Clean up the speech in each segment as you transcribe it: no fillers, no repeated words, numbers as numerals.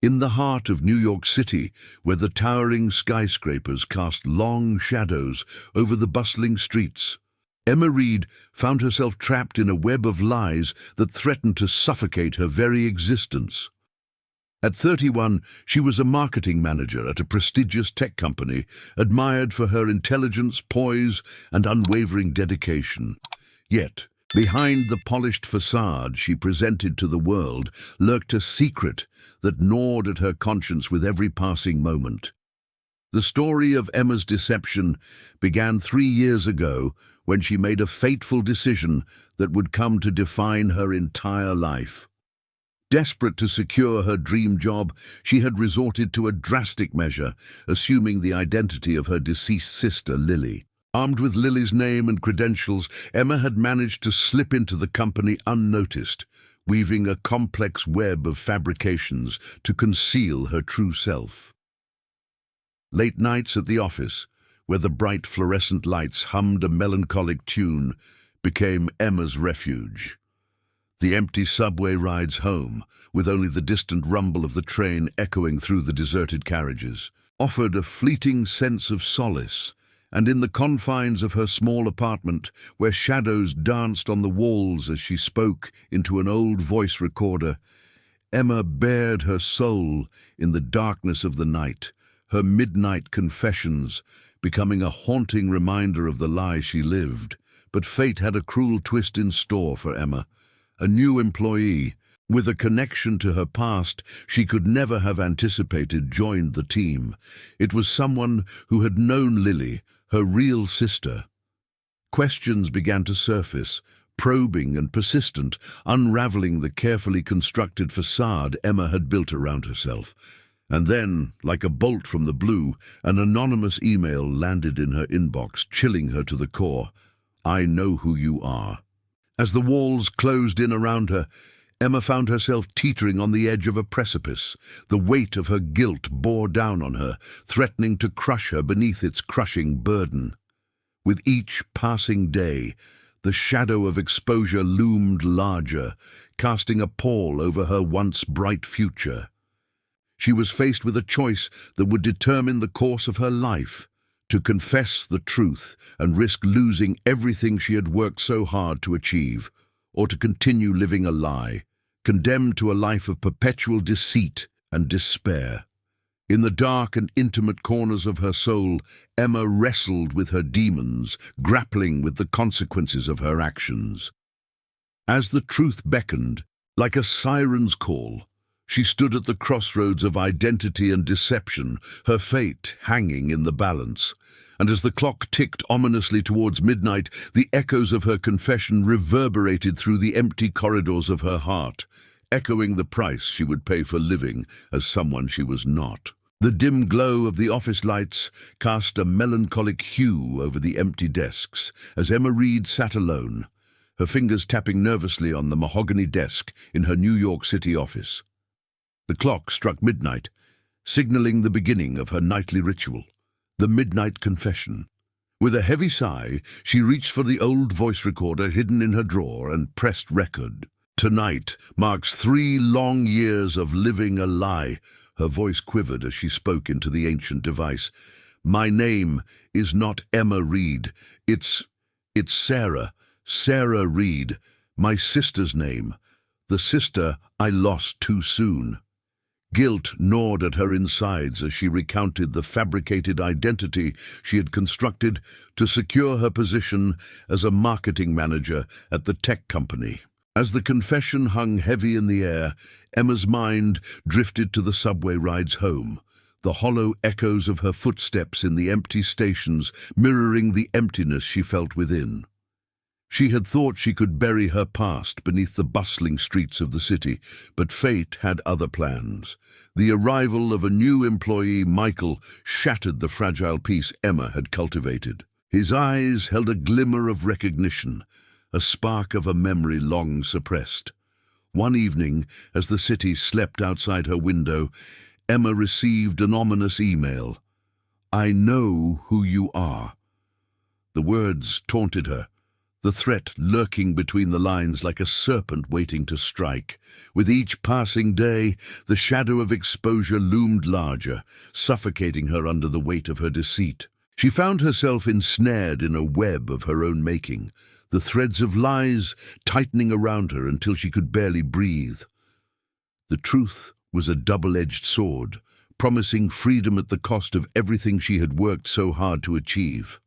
In the heart of New York City, where the towering skyscrapers cast long shadows over the bustling streets, Emma Reed found herself trapped in a web of lies that threatened to suffocate her very existence. At 31, she was a marketing manager at a prestigious tech company, admired for her intelligence, poise, and unwavering dedication. Yet, behind the polished facade she presented to the world lurked a secret that gnawed at her conscience with every passing moment. The story of Emma's deception began 3 years ago when she made a fateful decision that would come to define her entire life. Desperate to secure her dream job, she had resorted to a drastic measure, assuming the identity of her deceased sister, Lily. Armed with Lily's name and credentials, Emma had managed to slip into the company unnoticed, weaving a complex web of fabrications to conceal her true self. Late nights at the office, where the bright fluorescent lights hummed a melancholic tune, became Emma's refuge. The empty subway rides home, with only the distant rumble of the train echoing through the deserted carriages, offered a fleeting sense of solace, and in the confines of her small apartment, where shadows danced on the walls as she spoke into an old voice recorder, Emma bared her soul in the darkness of the night, her midnight confessions becoming a haunting reminder of the lie she lived. But fate had a cruel twist in store for Emma. A new employee, with a connection to her past she could never have anticipated, joined the team. It was someone who had known Lily, her real sister. Questions began to surface, probing and persistent, unraveling the carefully constructed facade Emma had built around herself. And then, like a bolt from the blue, an anonymous email landed in her inbox, chilling her to the core. "I know who you are." As the walls closed in around her, Emma found herself teetering on the edge of a precipice. The weight of her guilt bore down on her, threatening to crush her beneath its crushing burden. With each passing day, the shadow of exposure loomed larger, casting a pall over her once bright future. She was faced with a choice that would determine the course of her life: to confess the truth and risk losing everything she had worked so hard to achieve, or to continue living a lie, condemned to a life of perpetual deceit and despair. In the dark and intimate corners of her soul, Emma wrestled with her demons, grappling with the consequences of her actions. As the truth beckoned, like a siren's call, she stood at the crossroads of identity and deception, her fate hanging in the balance. And as the clock ticked ominously towards midnight, the echoes of her confession reverberated through the empty corridors of her heart, echoing the price she would pay for living as someone she was not. The dim glow of the office lights cast a melancholic hue over the empty desks as Emma Reed sat alone, her fingers tapping nervously on the mahogany desk in her New York City office. The clock struck midnight, signaling the beginning of her nightly ritual, the midnight confession. With a heavy sigh, she reached for the old voice recorder hidden in her drawer and pressed record. "Tonight marks 3 long years of living a lie." Her voice quivered as she spoke into the ancient device. "My name is not Emma Reed. It's Sarah Reed, my sister's name, the sister I lost too soon." Guilt gnawed at her insides as she recounted the fabricated identity she had constructed to secure her position as a marketing manager at the tech company. As the confession hung heavy in the air, Emma's mind drifted to the subway rides home, the hollow echoes of her footsteps in the empty stations mirroring the emptiness she felt within. She had thought she could bury her past beneath the bustling streets of the city, but fate had other plans. The arrival of a new employee, Michael, shattered the fragile peace Emma had cultivated. His eyes held a glimmer of recognition, a spark of a memory long suppressed. One evening, as the city slept outside her window, Emma received an ominous email. "I know who you are." The words taunted her, the threat lurking between the lines like a serpent waiting to strike. With each passing day, the shadow of exposure loomed larger, suffocating her under the weight of her deceit. She found herself ensnared in a web of her own making, the threads of lies tightening around her until she could barely breathe. The truth was a double-edged sword, promising freedom at the cost of everything she had worked so hard to achieve.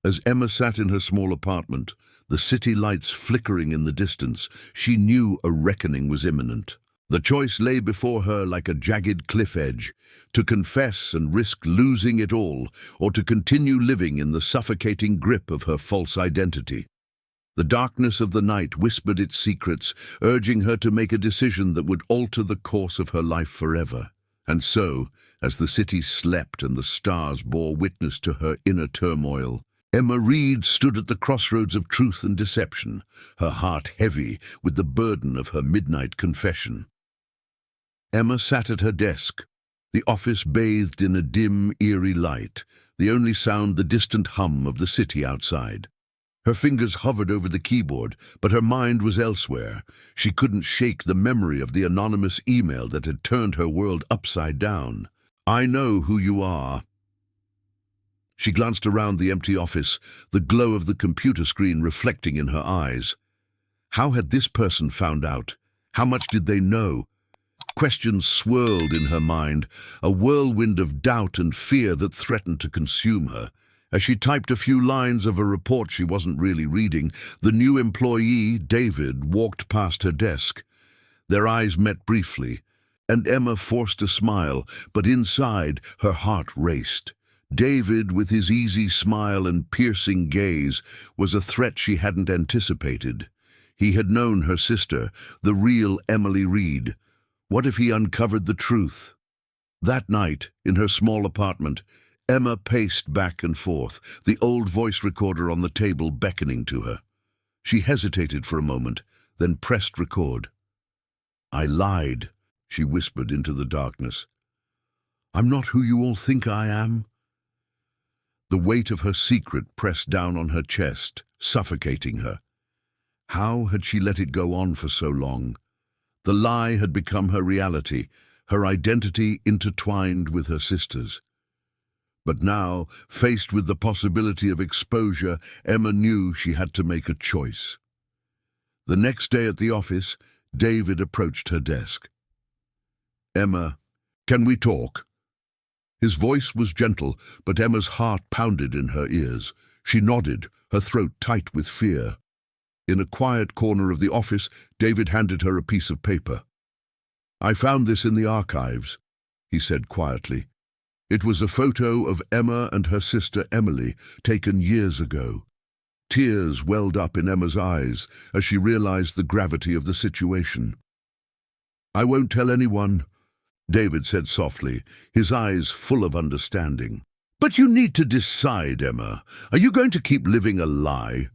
As Emma sat in her small apartment, the city lights flickering in the distance, she knew a reckoning was imminent. The choice lay before her like a jagged cliff edge, to confess and risk losing it all, or to continue living in the suffocating grip of her false identity. The darkness of the night whispered its secrets, urging her to make a decision that would alter the course of her life forever. And so, as the city slept and the stars bore witness to her inner turmoil, Emma Reed stood at the crossroads of truth and deception, her heart heavy with the burden of her midnight confession. Emma sat at her desk, the office bathed in a dim, eerie light, the only sound the distant hum of the city outside. Her fingers hovered over the keyboard, but her mind was elsewhere. She couldn't shake the memory of the anonymous email that had turned her world upside down. "I know who you are." She glanced around the empty office, the glow of the computer screen reflecting in her eyes. How had this person found out? How much did they know? Questions swirled in her mind, a whirlwind of doubt and fear that threatened to consume her. As she typed a few lines of a report she wasn't really reading, the new employee, David, walked past her desk. Their eyes met briefly, and Emma forced a smile, but inside her heart raced. David, with his easy smile and piercing gaze, was a threat she hadn't anticipated. He had known her sister, the real Emily Reed. What if he uncovered the truth? That night, in her small apartment, Emma paced back and forth, the old voice recorder on the table beckoning to her. She hesitated for a moment, then pressed record. "I lied," she whispered into the darkness. "I'm not who you all think I am." The weight of her secret pressed down on her chest, suffocating her. How had she let it go on for so long? The lie had become her reality, her identity intertwined with her sister's. But now, faced with the possibility of exposure, Emma knew she had to make a choice. The next day at the office, David approached her desk. "Emma, can we talk?" His voice was gentle, but Emma's heart pounded in her ears. She nodded, her throat tight with fear. In a quiet corner of the office, David handed her a piece of paper. "I found this in the archives," he said quietly. It was a photo of Emma and her sister Emily, taken years ago. Tears welled up in Emma's eyes as she realized the gravity of the situation. "I won't tell anyone," David said softly, his eyes full of understanding. "But you need to decide, Emma. Are you going to keep living a lie?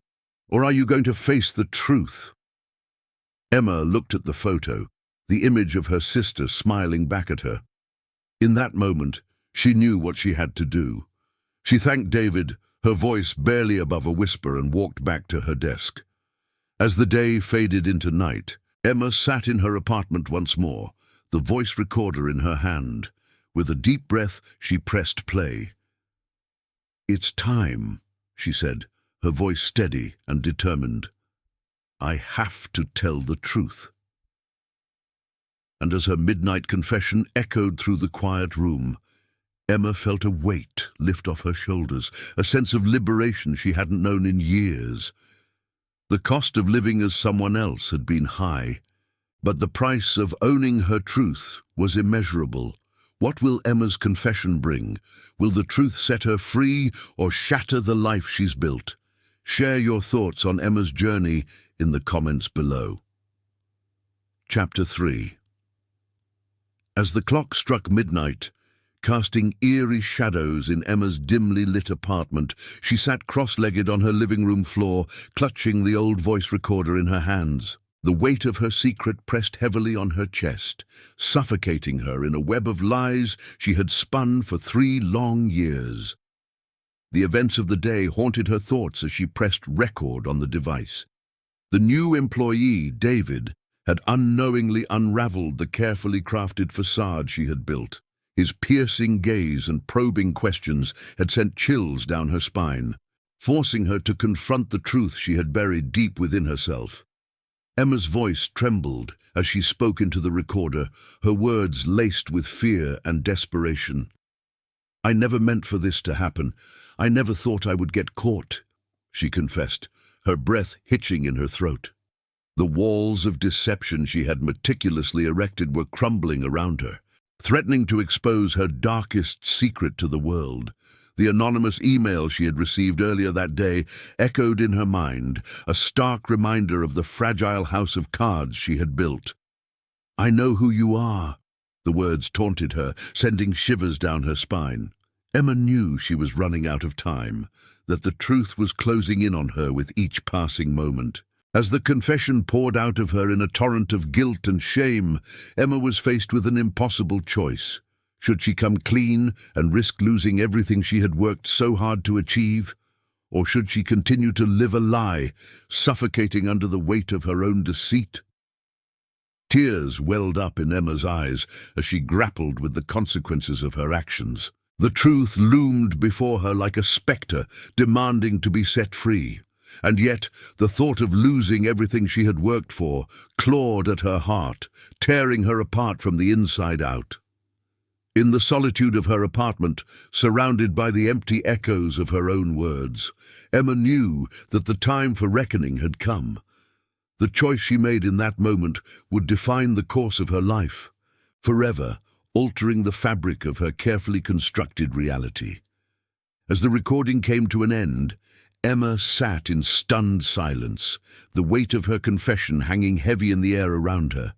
Or are you going to face the truth?" Emma looked at the photo, the image of her sister smiling back at her. In that moment, she knew what she had to do. She thanked David, her voice barely above a whisper, and walked back to her desk. As the day faded into night, Emma sat in her apartment once more, the voice recorder in her hand. With a deep breath, she pressed play. "It's time," she said, her voice steady and determined. "I have to tell the truth." And as her midnight confession echoed through the quiet room, Emma felt a weight lift off her shoulders, a sense of liberation she hadn't known in years. The cost of living as someone else had been high, but the price of owning her truth was immeasurable. What will Emma's confession bring? Will the truth set her free or shatter the life she's built? Share your thoughts on Emma's journey in the comments below. Chapter 3. As the clock struck midnight, casting eerie shadows in Emma's dimly lit apartment, she sat cross-legged on her living room floor, clutching the old voice recorder in her hands. The weight of her secret pressed heavily on her chest, suffocating her in a web of lies she had spun for 3 long years. The events of the day haunted her thoughts as she pressed record on the device. The new employee, David, had unknowingly unraveled the carefully crafted facade she had built. His piercing gaze and probing questions had sent chills down her spine, forcing her to confront the truth she had buried deep within herself. Emma's voice trembled as she spoke into the recorder, her words laced with fear and desperation. "I never meant for this to happen. I never thought I would get caught," she confessed, her breath hitching in her throat. The walls of deception she had meticulously erected were crumbling around her, threatening to expose her darkest secret to the world. The anonymous email she had received earlier that day echoed in her mind, a stark reminder of the fragile house of cards she had built. "I know who you are," the words taunted her, sending shivers down her spine. Emma knew she was running out of time, that the truth was closing in on her with each passing moment. As the confession poured out of her in a torrent of guilt and shame, Emma was faced with an impossible choice. Should she come clean and risk losing everything she had worked so hard to achieve? Or should she continue to live a lie, suffocating under the weight of her own deceit? Tears welled up in Emma's eyes as she grappled with the consequences of her actions. The truth loomed before her like a spectre, demanding to be set free. And yet, the thought of losing everything she had worked for clawed at her heart, tearing her apart from the inside out. In the solitude of her apartment, surrounded by the empty echoes of her own words, Emma knew that the time for reckoning had come. The choice she made in that moment would define the course of her life, forever altering the fabric of her carefully constructed reality. As the recording came to an end, Emma sat in stunned silence, the weight of her confession hanging heavy in the air around her.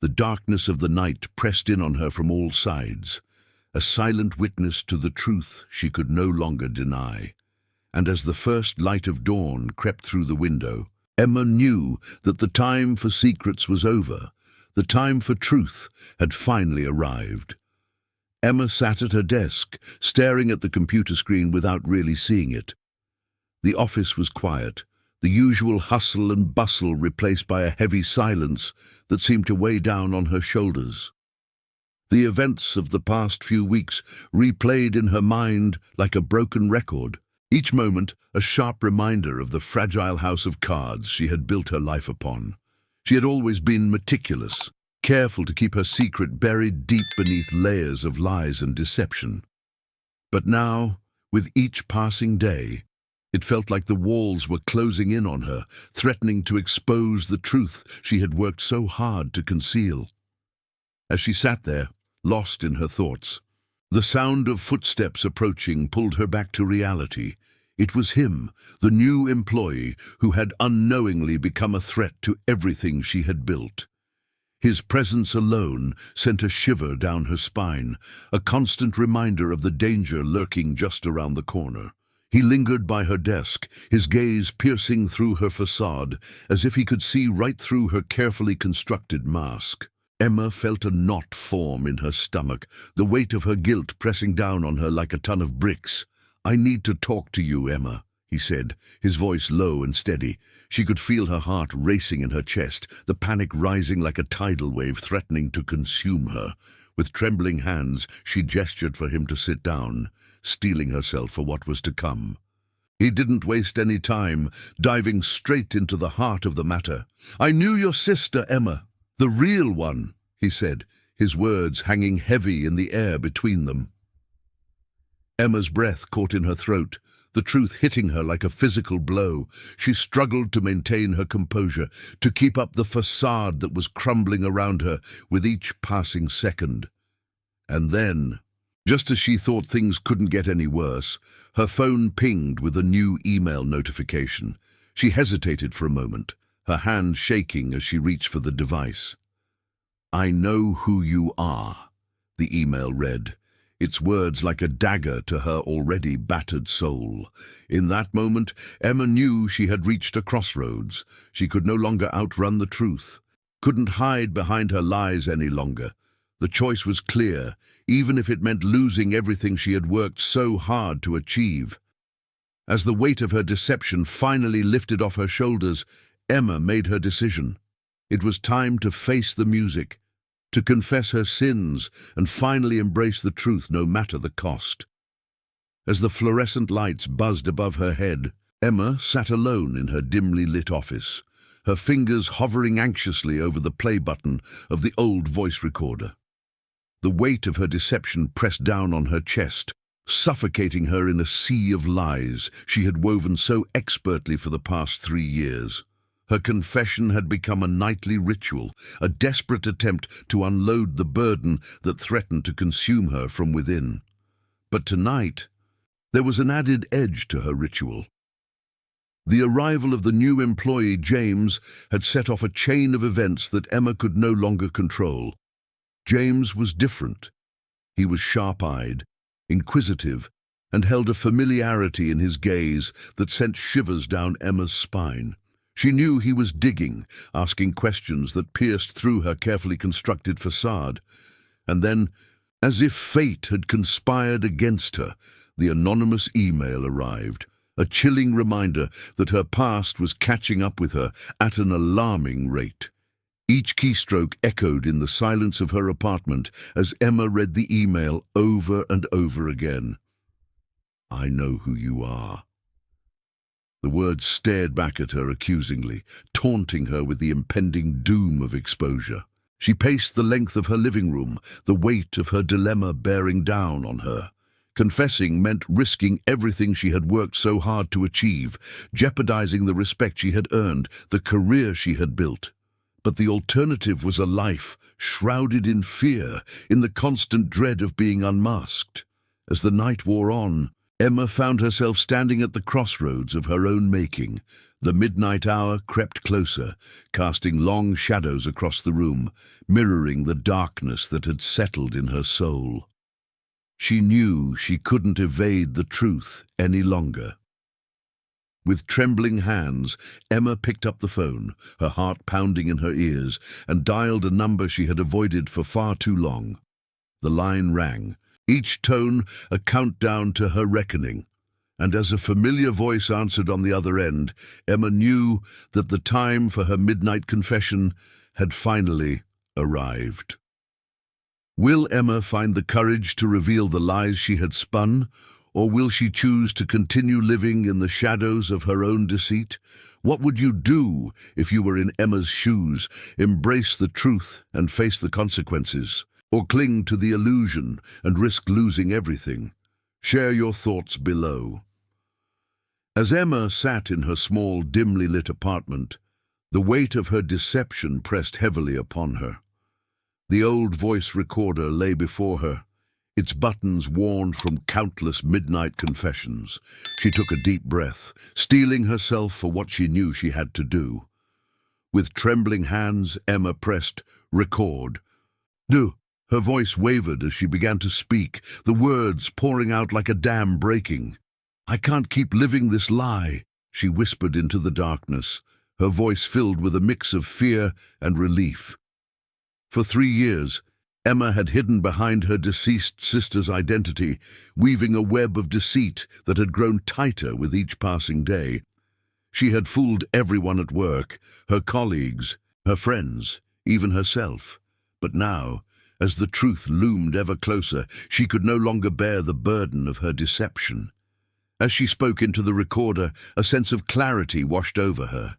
The darkness of the night pressed in on her from all sides, a silent witness to the truth she could no longer deny. And as the first light of dawn crept through the window, Emma knew that the time for secrets was over. The time for truth had finally arrived. Emma sat at her desk, staring at the computer screen without really seeing it. The office was quiet, the usual hustle and bustle replaced by a heavy silence that seemed to weigh down on her shoulders. The events of the past few weeks replayed in her mind like a broken record, each moment a sharp reminder of the fragile house of cards she had built her life upon. She had always been meticulous, careful to keep her secret buried deep beneath layers of lies and deception. But now, with each passing day, it felt like the walls were closing in on her, threatening to expose the truth she had worked so hard to conceal. As she sat there, lost in her thoughts, the sound of footsteps approaching pulled her back to reality. It was him, the new employee, who had unknowingly become a threat to everything she had built. His presence alone sent a shiver down her spine, a constant reminder of the danger lurking just around the corner. He lingered by her desk, his gaze piercing through her facade, as if he could see right through her carefully constructed mask. Emma felt a knot form in her stomach, the weight of her guilt pressing down on her like a ton of bricks. "I need to talk to you, Emma," he said, his voice low and steady. She could feel her heart racing in her chest, the panic rising like a tidal wave threatening to consume her. With trembling hands, she gestured for him to sit down, steeling herself for what was to come. He didn't waste any time, diving straight into the heart of the matter. "I knew your sister, Emma, the real one," he said, his words hanging heavy in the air between them. Emma's breath caught in her throat, the truth hitting her like a physical blow. She struggled to maintain her composure, to keep up the facade that was crumbling around her with each passing second. And then, just as she thought things couldn't get any worse, her phone pinged with a new email notification. She hesitated for a moment, her hand shaking as she reached for the device. "I know who you are," the email read, its words like a dagger to her already battered soul. In that moment, Emma knew she had reached a crossroads. She could no longer outrun the truth, couldn't hide behind her lies any longer. The choice was clear, even if it meant losing everything she had worked so hard to achieve. As the weight of her deception finally lifted off her shoulders, Emma made her decision. It was time to face the music, to confess her sins, and finally embrace the truth no matter the cost. As the fluorescent lights buzzed above her head, Emma sat alone in her dimly lit office, her fingers hovering anxiously over the play button of the old voice recorder. The weight of her deception pressed down on her chest, suffocating her in a sea of lies she had woven so expertly for the past 3 years. Her confession had become a nightly ritual, a desperate attempt to unload the burden that threatened to consume her from within. But tonight, there was an added edge to her ritual. The arrival of the new employee, James, had set off a chain of events that Emma could no longer control. James was different. He was sharp-eyed, inquisitive, and held a familiarity in his gaze that sent shivers down Emma's spine. She knew he was digging, asking questions that pierced through her carefully constructed facade. And then, as if fate had conspired against her, the anonymous email arrived, a chilling reminder that her past was catching up with her at an alarming rate. Each keystroke echoed in the silence of her apartment as Emma read the email over and over again. "I know who you are." The words stared back at her accusingly, taunting her with the impending doom of exposure. She paced the length of her living room, the weight of her dilemma bearing down on her. Confessing meant risking everything she had worked so hard to achieve, jeopardizing the respect she had earned, the career she had built. But the alternative was a life shrouded in fear, in the constant dread of being unmasked. As the night wore on, Emma found herself standing at the crossroads of her own making. The midnight hour crept closer, casting long shadows across the room, mirroring the darkness that had settled in her soul. She knew she couldn't evade the truth any longer. With trembling hands, Emma picked up the phone, her heart pounding in her ears, and dialed a number she had avoided for far too long. The line rang, each tone a countdown to her reckoning. And as a familiar voice answered on the other end, Emma knew that the time for her midnight confession had finally arrived. Will Emma find the courage to reveal the lies she had spun, or will she choose to continue living in the shadows of her own deceit? What would you do if you were in Emma's shoes? Embrace the truth and face the consequences, or cling to the illusion and risk losing everything? Share your thoughts below. As Emma sat in her small, dimly lit apartment, the weight of her deception pressed heavily upon her. The old voice recorder lay before her, its buttons worn from countless midnight confessions. She took a deep breath, steeling herself for what she knew she had to do. With trembling hands, Emma pressed record. "Do." Her voice wavered as she began to speak, the words pouring out like a dam breaking. "I can't keep living this lie," she whispered into the darkness, her voice filled with a mix of fear and relief. For 3 years, Emma had hidden behind her deceased sister's identity, weaving a web of deceit that had grown tighter with each passing day. She had fooled everyone at work, her colleagues, her friends, even herself. But now, as the truth loomed ever closer, she could no longer bear the burden of her deception. As she spoke into the recorder, a sense of clarity washed over her.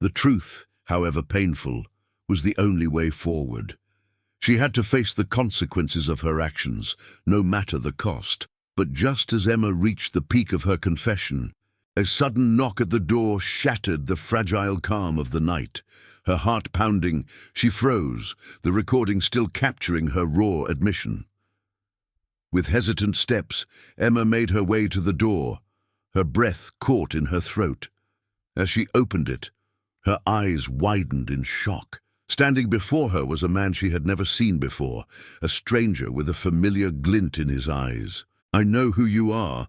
The truth, however painful, was the only way forward. She had to face the consequences of her actions, no matter the cost. But just as Emma reached the peak of her confession, a sudden knock at the door shattered the fragile calm of the night. Her heart pounding, she froze, the recording still capturing her raw admission. With hesitant steps, Emma made her way to the door, her breath caught in her throat. As she opened it, her eyes widened in shock. Standing before her was a man she had never seen before, a stranger with a familiar glint in his eyes. "I know who you are,"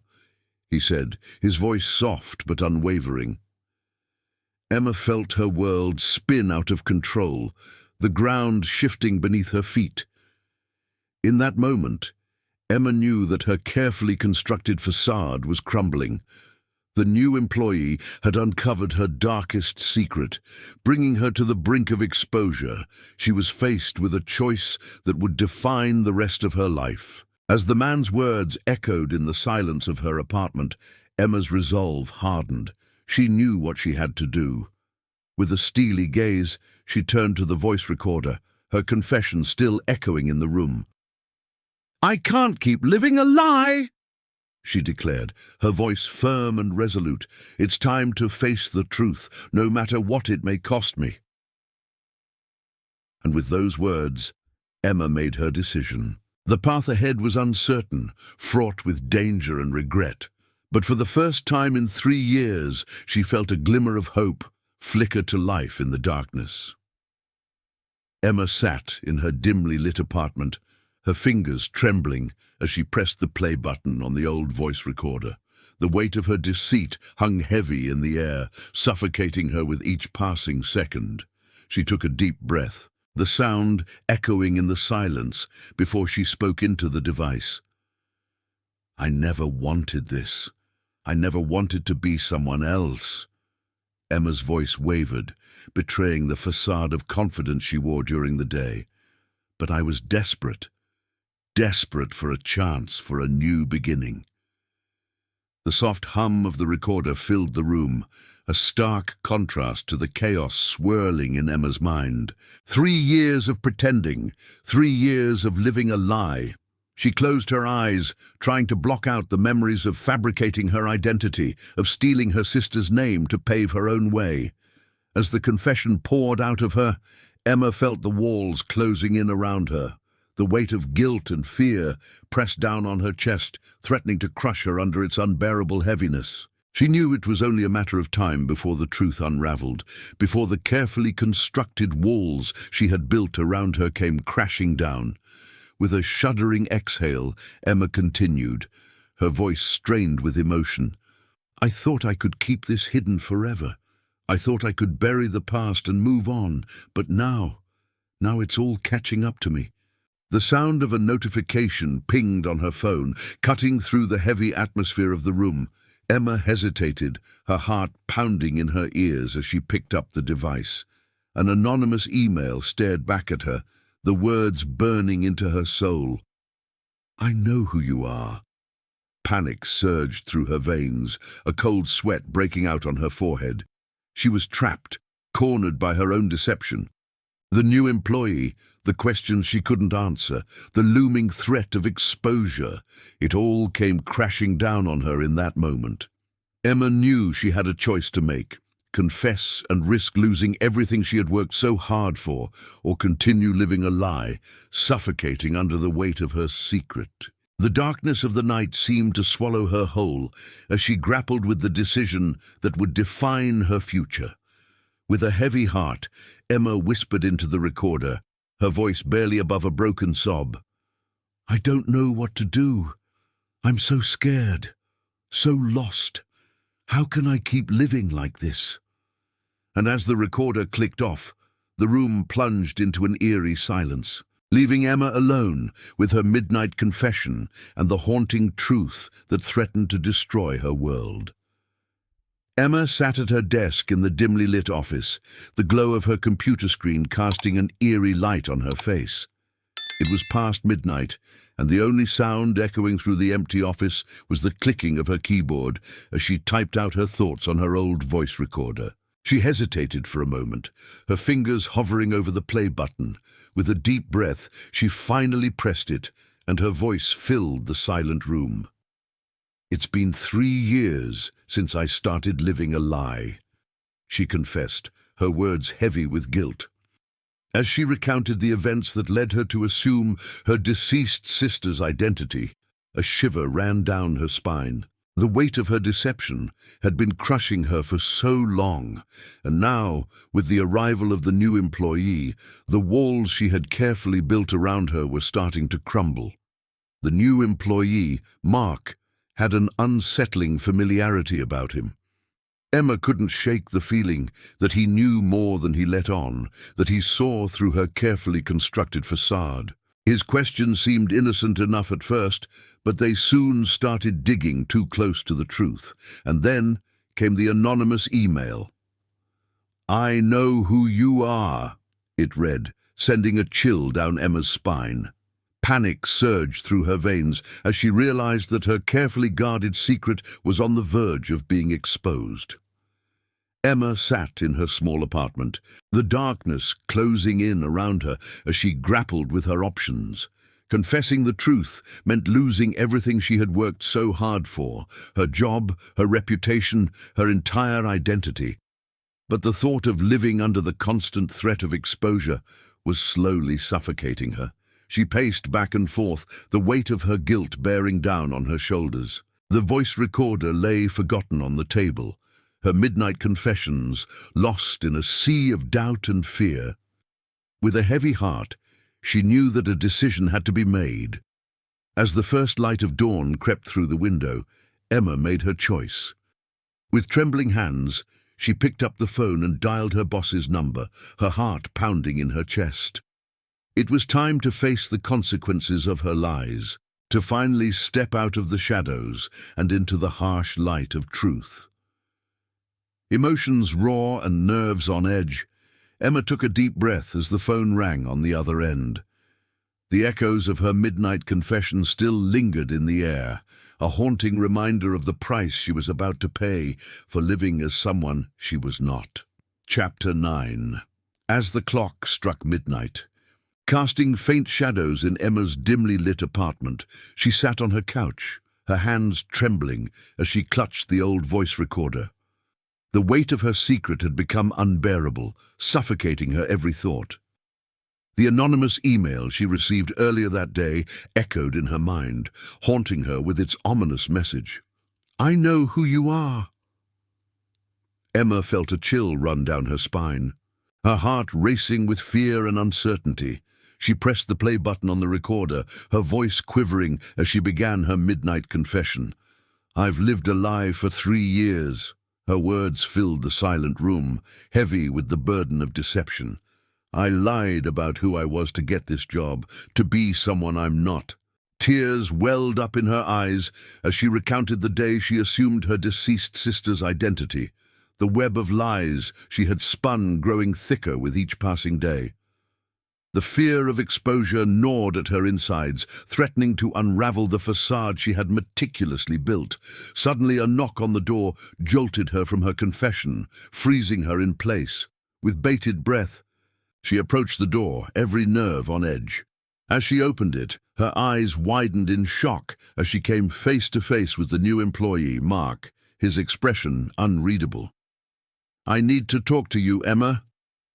he said, his voice soft but unwavering. Emma felt her world spin out of control, the ground shifting beneath her feet. In that moment, Emma knew that her carefully constructed facade was crumbling. The new employee had uncovered her darkest secret, bringing her to the brink of exposure. She was faced with a choice that would define the rest of her life. As the man's words echoed in the silence of her apartment, Emma's resolve hardened. She knew what she had to do. With a steely gaze, she turned to the voice recorder, her confession still echoing in the room. "I can't keep living a lie," she declared, her voice firm and resolute. "It's time to face the truth, no matter what it may cost me." And with those words, Emma made her decision. The path ahead was uncertain, fraught with danger and regret. But for the first time in 3 years, she felt a glimmer of hope flicker to life in the darkness. Emma sat in her dimly lit apartment, her fingers trembling as she pressed the play button on the old voice recorder. The weight of her deceit hung heavy in the air, suffocating her with each passing second. She took a deep breath, the sound echoing in the silence before she spoke into the device. "I never wanted this. I never wanted to be someone else." Emma's voice wavered, betraying the facade of confidence she wore during the day. "But I was desperate for a chance, for a new beginning." The soft hum of the recorder filled the room, a stark contrast to the chaos swirling in Emma's mind. 3 years of pretending, 3 years of living a lie. She closed her eyes, trying to block out the memories of fabricating her identity, of stealing her sister's name to pave her own way. As the confession poured out of her, Emma felt the walls closing in around her. The weight of guilt and fear pressed down on her chest, threatening to crush her under its unbearable heaviness. She knew it was only a matter of time before the truth unraveled, before the carefully constructed walls she had built around her came crashing down. With a shuddering exhale, Emma continued, her voice strained with emotion. "I thought I could keep this hidden forever. I thought I could bury the past and move on, but now it's all catching up to me." The sound of a notification pinged on her phone, cutting through the heavy atmosphere of the room. Emma hesitated, her heart pounding in her ears as she picked up the device. An anonymous email stared back at her, the words burning into her soul. "I know who you are." Panic surged through her veins, a cold sweat breaking out on her forehead. She was trapped, cornered by her own deception. The new employee, the questions she couldn't answer, the looming threat of exposure, it all came crashing down on her in that moment. Emma knew she had a choice to make: confess and risk losing everything she had worked so hard for, or continue living a lie, suffocating under the weight of her secret. The darkness of the night seemed to swallow her whole as she grappled with the decision that would define her future. With a heavy heart, Emma whispered into the recorder, her voice barely above a broken sob. "I don't know what to do. I'm so scared, so lost. How can I keep living like this?" And as the recorder clicked off, the room plunged into an eerie silence, leaving Emma alone with her midnight confession and the haunting truth that threatened to destroy her world. Emma sat at her desk in the dimly lit office, the glow of her computer screen casting an eerie light on her face. It was past midnight, and the only sound echoing through the empty office was the clicking of her keyboard as she typed out her thoughts on her old voice recorder. She hesitated for a moment, her fingers hovering over the play button. With a deep breath, she finally pressed it, and her voice filled the silent room. "It's been 3 years since I started living a lie," she confessed, her words heavy with guilt. As she recounted the events that led her to assume her deceased sister's identity, a shiver ran down her spine. The weight of her deception had been crushing her for so long, and now, with the arrival of the new employee, the walls she had carefully built around her were starting to crumble. The new employee, Mark, had an unsettling familiarity about him. Emma couldn't shake the feeling that he knew more than he let on, that he saw through her carefully constructed facade. His questions seemed innocent enough at first, but they soon started digging too close to the truth. And then, came the anonymous email. "I know who you are," it read, sending a chill down Emma's spine. Panic surged through her veins as she realized that her carefully guarded secret was on the verge of being exposed. Emma sat in her small apartment, the darkness closing in around her as she grappled with her options. Confessing the truth meant losing everything she had worked so hard for, her job, her reputation, her entire identity. But the thought of living under the constant threat of exposure was slowly suffocating her. She paced back and forth, the weight of her guilt bearing down on her shoulders. The voice recorder lay forgotten on the table, her midnight confessions lost in a sea of doubt and fear. With a heavy heart, she knew that a decision had to be made. As the first light of dawn crept through the window, Emma made her choice. With trembling hands, she picked up the phone and dialed her boss's number, her heart pounding in her chest. It was time to face the consequences of her lies, to finally step out of the shadows and into the harsh light of truth. Emotions raw and nerves on edge, Emma took a deep breath as the phone rang on the other end. The echoes of her midnight confession still lingered in the air, a haunting reminder of the price she was about to pay for living as someone she was not. Chapter 9. As the clock struck midnight, casting faint shadows in Emma's dimly lit apartment, she sat on her couch, her hands trembling as she clutched the old voice recorder. The weight of her secret had become unbearable, suffocating her every thought. The anonymous email she received earlier that day echoed in her mind, haunting her with its ominous message. "I know who you are." Emma felt a chill run down her spine, her heart racing with fear and uncertainty. She pressed the play button on the recorder, her voice quivering as she began her midnight confession. "I've lived a lie for 3 years." Her words filled the silent room, heavy with the burden of deception. "I lied about who I was to get this job, to be someone I'm not." Tears welled up in her eyes as she recounted the day she assumed her deceased sister's identity, the web of lies she had spun growing thicker with each passing day. The fear of exposure gnawed at her insides, threatening to unravel the facade she had meticulously built. Suddenly, a knock on the door jolted her from her confession, freezing her in place. With bated breath, she approached the door, every nerve on edge. As she opened it, her eyes widened in shock as she came face to face with the new employee, Mark, his expression unreadable. "I need to talk to you, Emma."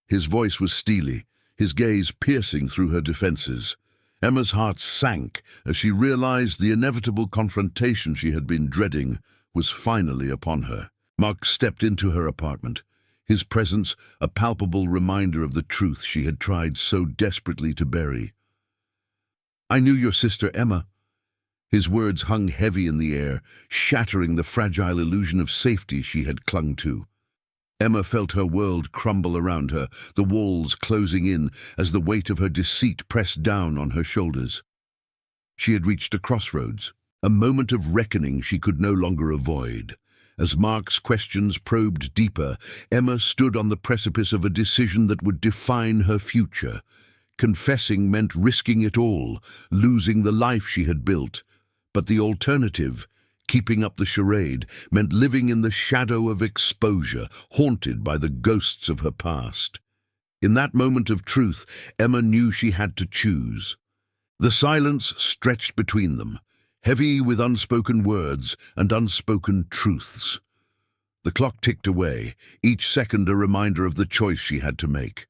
His voice was steely, his gaze piercing through her defenses. Emma's heart sank as she realized the inevitable confrontation she had been dreading was finally upon her. Mark stepped into her apartment, his presence a palpable reminder of the truth she had tried so desperately to bury. "I knew your sister, Emma." His words hung heavy in the air, shattering the fragile illusion of safety she had clung to. Emma felt her world crumble around her, the walls closing in as the weight of her deceit pressed down on her shoulders. She had reached a crossroads, a moment of reckoning she could no longer avoid. As Mark's questions probed deeper, Emma stood on the precipice of a decision that would define her future. Confessing meant risking it all, losing the life she had built. But the alternative, keeping up the charade, meant living in the shadow of exposure, haunted by the ghosts of her past. In that moment of truth, Emma knew she had to choose. The silence stretched between them, heavy with unspoken words and unspoken truths. The clock ticked away, each second a reminder of the choice she had to make.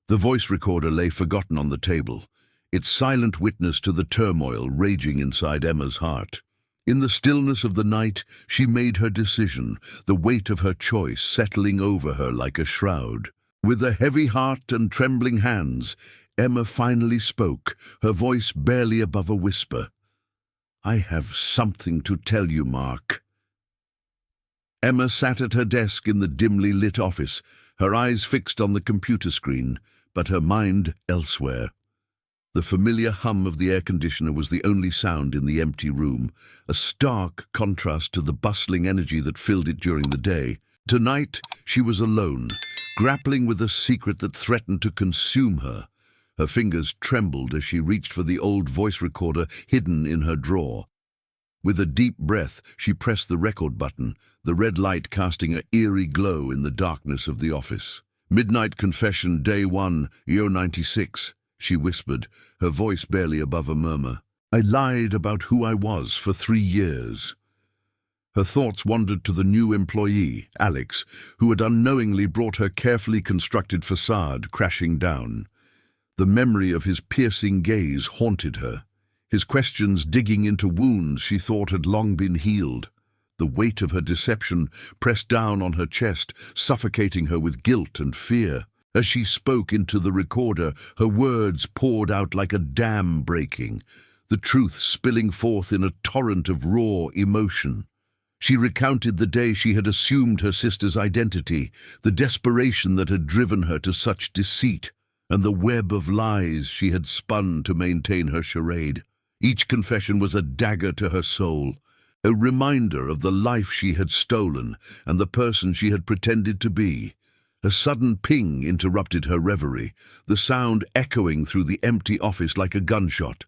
The voice recorder lay forgotten on the table, its silent witness to the turmoil raging inside Emma's heart. In the stillness of the night, she made her decision, the weight of her choice settling over her like a shroud. With a heavy heart and trembling hands, Emma finally spoke, her voice barely above a whisper. "I have something to tell you, Mark." Emma sat at her desk in the dimly lit office, her eyes fixed on the computer screen, but her mind elsewhere. The familiar hum of the air conditioner was the only sound in the empty room, a stark contrast to the bustling energy that filled it during the day. Tonight, she was alone, grappling with a secret that threatened to consume her. Her fingers trembled as she reached for the old voice recorder hidden in her drawer. With a deep breath, she pressed the record button, the red light casting an eerie glow in the darkness of the office. "Midnight Confession, Day 1, Year 96, she whispered, her voice barely above a murmur. "I lied about who I was for 3 years. Her thoughts wandered to the new employee, Alex, who had unknowingly brought her carefully constructed facade crashing down. The memory of his piercing gaze haunted her, his questions digging into wounds she thought had long been healed. The weight of her deception pressed down on her chest, suffocating her with guilt and fear. As she spoke into the recorder, her words poured out like a dam breaking, the truth spilling forth in a torrent of raw emotion. She recounted the day she had assumed her sister's identity, the desperation that had driven her to such deceit, and the web of lies she had spun to maintain her charade. Each confession was a dagger to her soul, a reminder of the life she had stolen and the person she had pretended to be. A sudden ping interrupted her reverie, the sound echoing through the empty office like a gunshot.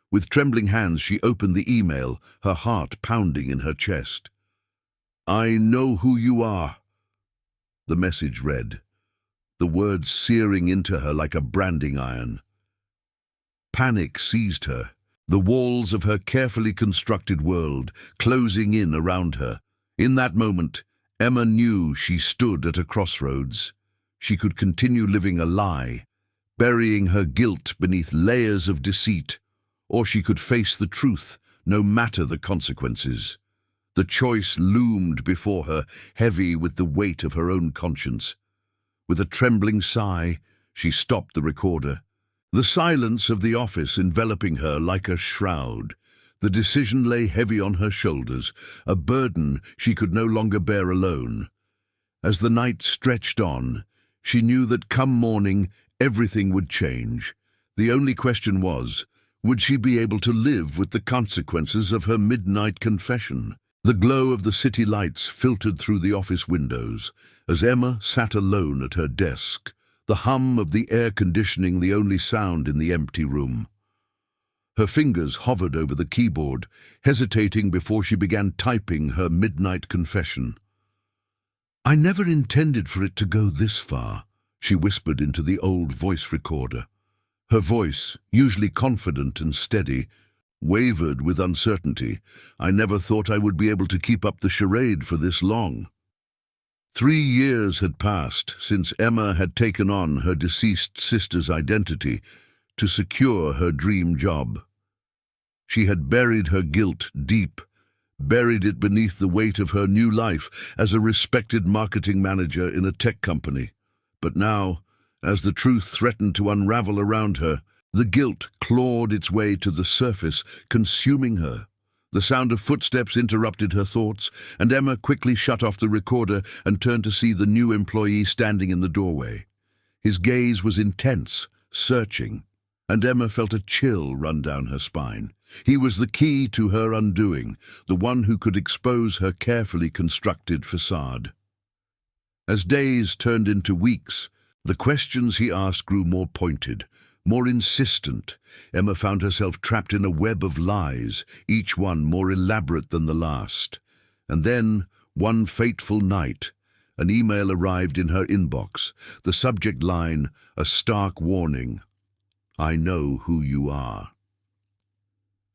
With trembling hands she opened the email, her heart pounding in her chest. "I know who you are," the message read, the words searing into her like a branding iron. Panic seized her, the walls of her carefully constructed world closing in around her. In that moment, Emma knew she stood at a crossroads. She could continue living a lie, burying her guilt beneath layers of deceit, or she could face the truth, no matter the consequences. The choice loomed before her, heavy with the weight of her own conscience. With a trembling sigh, she stopped the recorder. The silence of the office enveloping her like a shroud. The decision lay heavy on her shoulders, a burden she could no longer bear alone. As the night stretched on, she knew that come morning, everything would change. The only question was, would she be able to live with the consequences of her midnight confession? The glow of the city lights filtered through the office windows as Emma sat alone at her desk, the hum of the air conditioning the only sound in the empty room. Her fingers hovered over the keyboard, hesitating before she began typing her midnight confession. "I never intended for it to go this far," she whispered into the old voice recorder. Her voice, usually confident and steady, wavered with uncertainty. "I never thought I would be able to keep up the charade for this long." 3 years had passed since Emma had taken on her deceased sister's identity to secure her dream job. She had buried her guilt deep, buried it beneath the weight of her new life as a respected marketing manager in a tech company. But now, as the truth threatened to unravel around her, the guilt clawed its way to the surface, consuming her. The sound of footsteps interrupted her thoughts, and Emma quickly shut off the recorder and turned to see the new employee standing in the doorway. His gaze was intense, searching, and Emma felt a chill run down her spine. He was the key to her undoing, the one who could expose her carefully constructed facade. As days turned into weeks, the questions he asked grew more pointed, more insistent. Emma found herself trapped in a web of lies, each one more elaborate than the last. And then, one fateful night, an email arrived in her inbox, the subject line, a stark warning. "I know who you are."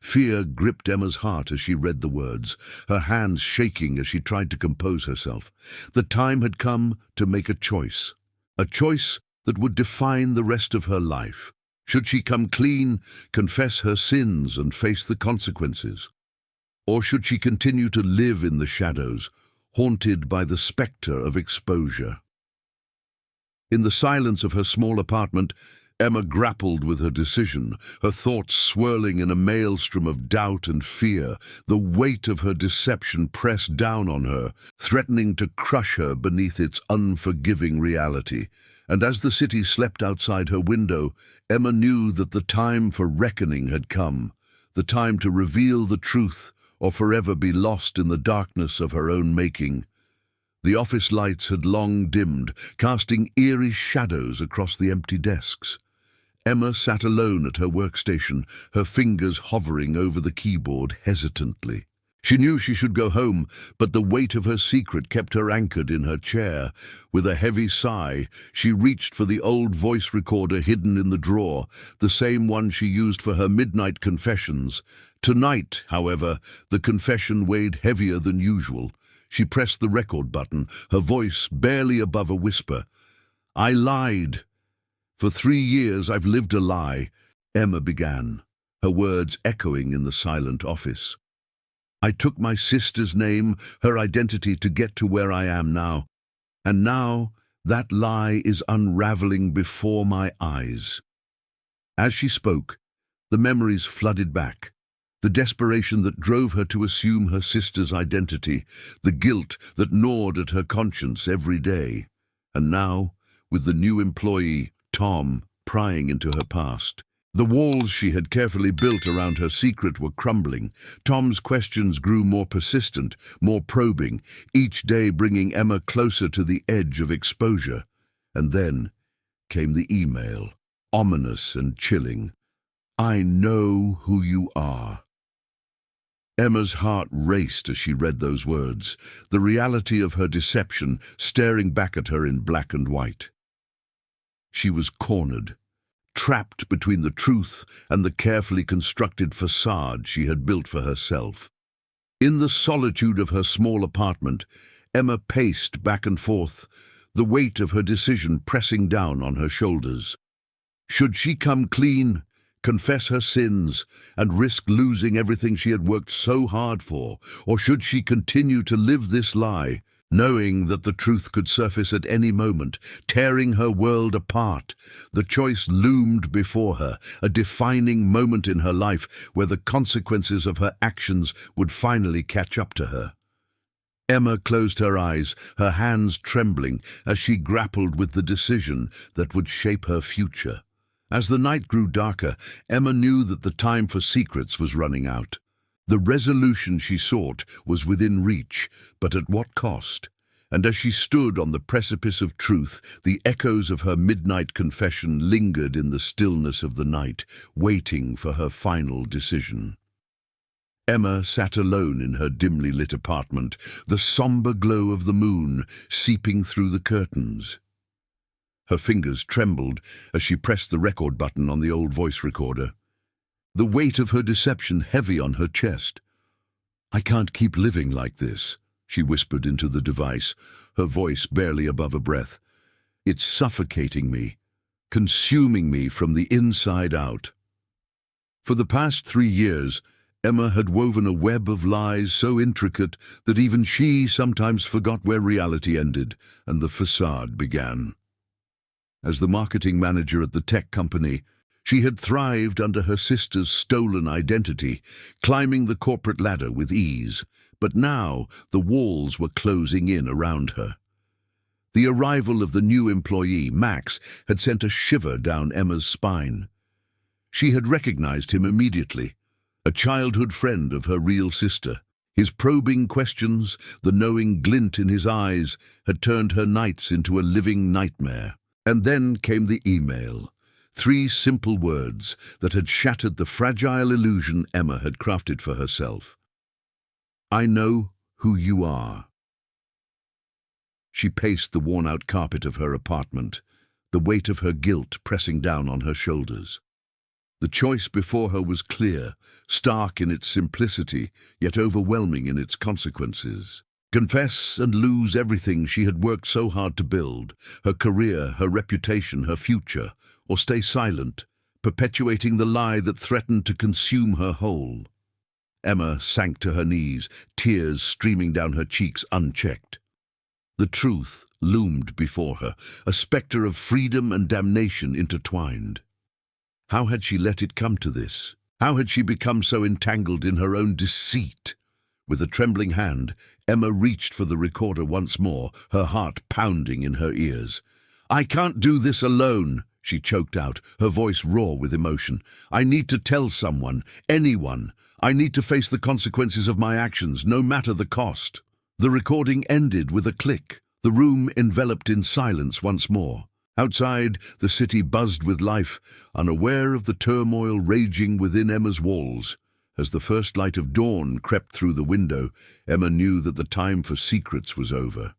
Fear gripped Emma's heart as she read the words, her hands shaking as she tried to compose herself. The time had come to make a choice that would define the rest of her life. Should she come clean, confess her sins and face the consequences? Or should she continue to live in the shadows, haunted by the spectre of exposure? In the silence of her small apartment, Emma grappled with her decision, her thoughts swirling in a maelstrom of doubt and fear. The weight of her deception pressed down on her, threatening to crush her beneath its unforgiving reality. And as the city slept outside her window, Emma knew that the time for reckoning had come, the time to reveal the truth or forever be lost in the darkness of her own making. The office lights had long dimmed, casting eerie shadows across the empty desks. Emma sat alone at her workstation, her fingers hovering over the keyboard hesitantly. She knew she should go home, but the weight of her secret kept her anchored in her chair. With a heavy sigh, she reached for the old voice recorder hidden in the drawer, the same one she used for her midnight confessions. Tonight, however, the confession weighed heavier than usual. She pressed the record button, her voice barely above a whisper. "I lied. For 3 years I've lived a lie," Emma began, her words echoing in the silent office. "I took my sister's name, her identity, to get to where I am now. And now that lie is unraveling before my eyes." As she spoke, the memories flooded back. The desperation that drove her to assume her sister's identity, the guilt that gnawed at her conscience every day. And now, with the new employee, Tom, prying into her past. The walls she had carefully built around her secret were crumbling. Tom's questions grew more persistent, more probing, each day bringing Emma closer to the edge of exposure. And then came the email, ominous and chilling. "I know who you are." Emma's heart raced as she read those words, the reality of her deception staring back at her in black and white. She was cornered, trapped between the truth and the carefully constructed facade she had built for herself. In the solitude of her small apartment, Emma paced back and forth, the weight of her decision pressing down on her shoulders. Should she come clean, confess her sins, and risk losing everything she had worked so hard for, or should she continue to live this lie, knowing that the truth could surface at any moment, tearing her world apart? The choice loomed before her, a defining moment in her life where the consequences of her actions would finally catch up to her. Emma closed her eyes, her hands trembling as she grappled with the decision that would shape her future. As the night grew darker, Emma knew that the time for secrets was running out. The resolution she sought was within reach, but at what cost? And as she stood on the precipice of truth, the echoes of her midnight confession lingered in the stillness of the night, waiting for her final decision. Emma sat alone in her dimly lit apartment, the somber glow of the moon seeping through the curtains. Her fingers trembled as she pressed the record button on the old voice recorder, the weight of her deception heavy on her chest. "I can't keep living like this," she whispered into the device, her voice barely above a breath. "It's suffocating me, consuming me from the inside out." For the past 3 years, Emma had woven a web of lies so intricate that even she sometimes forgot where reality ended and the facade began. As the marketing manager at the tech company, she had thrived under her sister's stolen identity, climbing the corporate ladder with ease. But now the walls were closing in around her. The arrival of the new employee, Max, had sent a shiver down Emma's spine. She had recognized him immediately, a childhood friend of her real sister. His probing questions, the knowing glint in his eyes, had turned her nights into a living nightmare. And then came the email. 3 simple words that had shattered the fragile illusion Emma had crafted for herself. "I know who you are." She paced the worn-out carpet of her apartment, the weight of her guilt pressing down on her shoulders. The choice before her was clear, stark in its simplicity, yet overwhelming in its consequences. Confess and lose everything she had worked so hard to build, her career, her reputation, her future, or stay silent, perpetuating the lie that threatened to consume her whole. Emma sank to her knees, tears streaming down her cheeks unchecked. The truth loomed before her, a spectre of freedom and damnation intertwined. How had she let it come to this? How had she become so entangled in her own deceit? With a trembling hand, Emma reached for the recorder once more, her heart pounding in her ears. "I can't do this alone," she choked out, her voice raw with emotion. "I need to tell someone, anyone. I need to face the consequences of my actions, no matter the cost." The recording ended with a click, the room enveloped in silence once more. Outside, the city buzzed with life, unaware of the turmoil raging within Emma's walls. As the first light of dawn crept through the window, Emma knew that the time for secrets was over.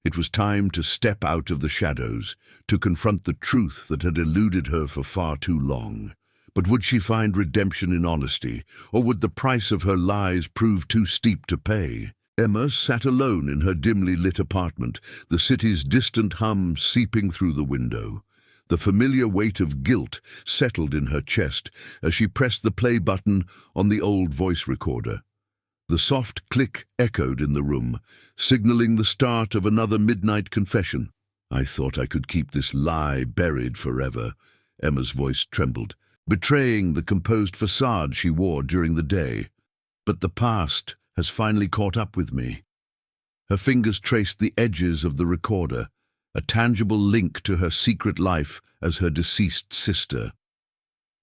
It was time to step out of the shadows, to confront the truth that had eluded her for far too long. But would she find redemption in honesty, or would the price of her lies prove too steep to pay? Emma sat alone in her dimly lit apartment, the city's distant hum seeping through the window. The familiar weight of guilt settled in her chest as she pressed the play button on the old voice recorder. The soft click echoed in the room, signaling the start of another midnight confession. "I thought I could keep this lie buried forever," Emma's voice trembled, betraying the composed facade she wore during the day. "But the past has finally caught up with me." Her fingers traced the edges of the recorder, a tangible link to her secret life as her deceased sister.